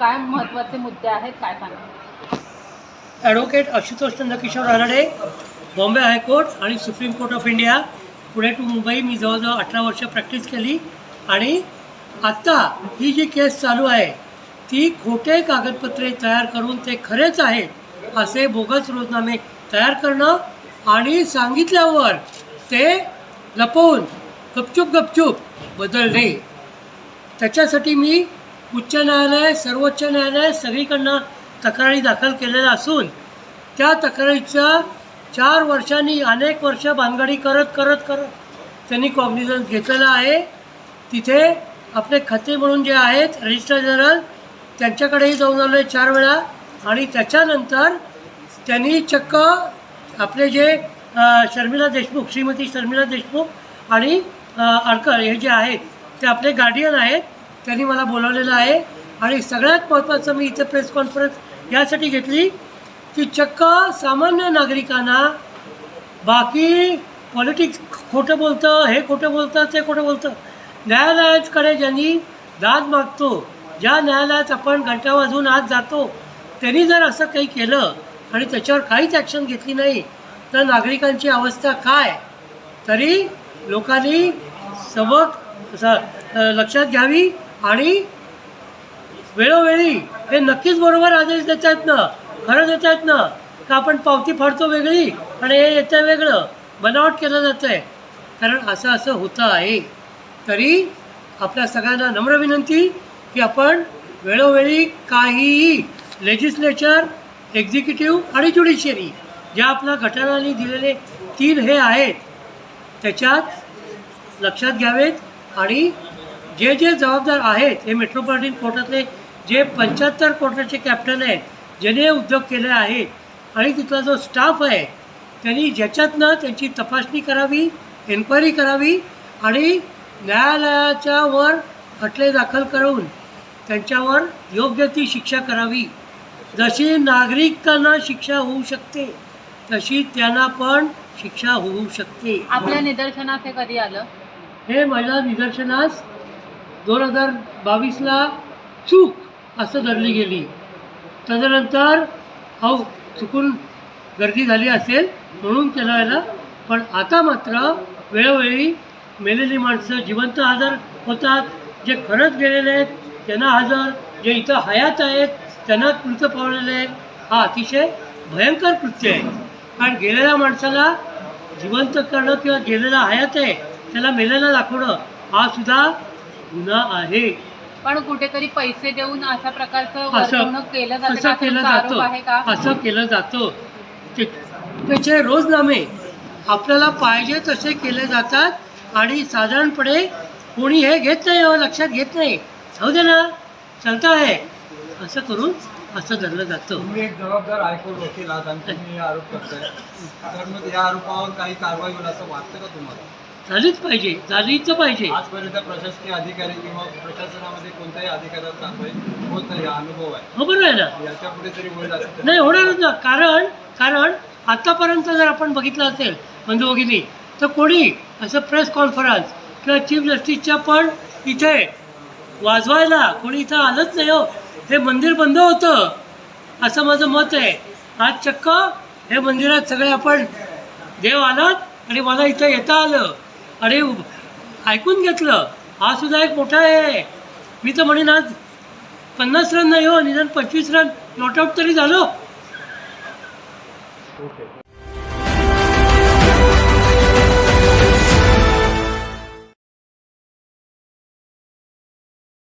काय महत्त्वाचे मुद्दे आहेत, काय सांगा? ॲडव्होकेट आशुतोष नंदकिशोर रानडे, बॉम्बे हायकोर्ट आणि Supreme Court of India, Pune to Mumbai. मी जवळजवळ 18 वर्ष प्रॅक्टिस केली आणि आत्ता ही जी केस चालू आहे ती खोटे कागदपत्रे तयार करून ते खरेच आहेत असे बोगस रोजनामे तयार करणं आणि सांगितल्यावर ते लपवून गपचूप बदलणे, त्याच्यासाठी मी उच्च न्यायालय, सर्वोच्च न्यायालय सगळीकडनं तक्रारी दाखल केलेल्या असून त्या तक्रारीच्या 4 वर्षांनी अनेक वर्ष भानगडी करत त्यांनी कॉग्निझन्स घेतलेलं आहे. तिथे आपले खाते म्हणून जे आहेत रजिस्ट्रार जनरल त्यांच्याकडेही जाऊन आलो आहे 4 वेळा आणि त्याच्यानंतर त्यांनी चक्क आपले जे शर्मिला देशमुख, श्रीमती शर्मिला देशमुख आणि अडकर हे जे आहेत ते आपले गार्डियन आहेत, त्यांनी मला बोलावलेलं आहे. आणि सगळ्यात महत्त्वाचं मी इथे प्रेस कॉन्फरन्स यासाठी घेतली की चक्क सामान्य नागरिकांना बाकी पॉलिटिक्स खोटं बोलतं, हे खोटं बोलतं, ते खोटं बोलतं, न्यायालयाकडे ज्यांनी दाद मागतो, ज्या न्यायालयात आपण घंटा वाजवून आज जातो, त्यांनी जर असं काही केलं आणि त्याच्यावर काहीच ॲक्शन घेतली नाही तर नागरिकांची अवस्था काय. तरी लोकांनी सबक लक्षात घ्यावी आणि वेळोवेळी हे नक्कीच बरोबर आदेश देत आहेत ना, खरं देत आहेत ना, का आपण पावती फाडतो वेगळी आणि हे येतं वेगळं, बनावट केलं जातं आहे. कारण असं होतं आहे. तरी आपल्या सगळ्यांना नम्र विनंती की आपण वेळोवेळी काहीही लेजिस्लेचर, एक्झिक्युटिव्ह आणि ज्युडिशियरी ज्या आपल्या घटनांनी दिलेले 3 हे आहेत त्याच्यात लक्षात घ्यावेत आणि जे जबाबदार आहेत हे मेट्रोपॉलिटन कोर्टातले जे 75 कोर्टाचे कॅप्टन आहेत ज्यांनी हे उद्योग केले आहेत आणि तिथला जो स्टाफ आहे त्यांनी ज्याच्यातनं त्यांची तपासणी करावी, एन्क्वायरी करावी आणि न्यायालयाच्या वर खटले दाखल करून त्यांच्यावर योग्य ती शिक्षा करावी. जशी नागरिकांना शिक्षा होऊ शकते तशी त्यांना पण शिक्षा होऊ शकते. आपल्या निदर्शनास हे कधी आलं? हे माझ्या निदर्शनास 2022ला चूक असं धरली गेली. त्याच्यानंतर चुकून गर्दी झाली असेल म्हणून केलं याला. पण आता मात्र वेळोवेळी मेलेली माणसं जिवंत हजर होतात, जे खरंच गेलेले आहेत त्यांना हजर, जे इथं हयात आहेत त्यांना कृत्य पावलेले आहेत. हा अतिशय भयंकर कृत्य आहे. कारण गेलेल्या माणसाला जिवंत करणं किंवा गेलेला हयात आहे त्याला मेलेला दाखवणं हा सुद्धा गुन्हा आहे. पण कुठेतरी पैसे देऊन अशा प्रकारचं असं केलं केलं जातं. त्याचे रोजनामे आपल्याला पाहिजे तसे केले जातात आणि साधारणपणे कोणी हे घेत नाही, लक्षात घेत नाही, जाऊ दे ना चालतं आहे असं करून असं धरलं जातं. तुम्ही एक जबाबदार हायकोर्ट वकील आहात आणि तुम्ही आरोप करताय, तर मग या आरोपावर काही कारवाई होईल असं वाटतं का तुम्हाला? झालीच पाहिजे. आजपर्यंत प्रशासकीय अधिकारी किंवा प्रशासनामध्ये कोणत्याही अधिकाऱ्यावर कारवाई होत नाही, हा अनुभव आहे. हो बरोबर आहे ना. याच्या पुढे तरी होईल असं नाही होणारच ना. कारण आत्तापर्यंत जर आपण बघितलं असेल बंधू भगिनी तर कोणी असं प्रेस कॉन्फरन्स किंवा चीफ जस्टिसच्या पण इथे वाजवायला कोणी इथं आलंच नाही. हो, हे मंदिर बंद होतं असं माझं मत आहे. आज चक्क हे मंदिरात सगळे आपण देव आलात आणि मला इथं येता आलं आणि ऐकून घेतलं, हा सुद्धा एक मोठा आहे. मी तर म्हणेन आज 50 रन नाही हो, निदान 25 रन नॉट आऊट तरी झालो.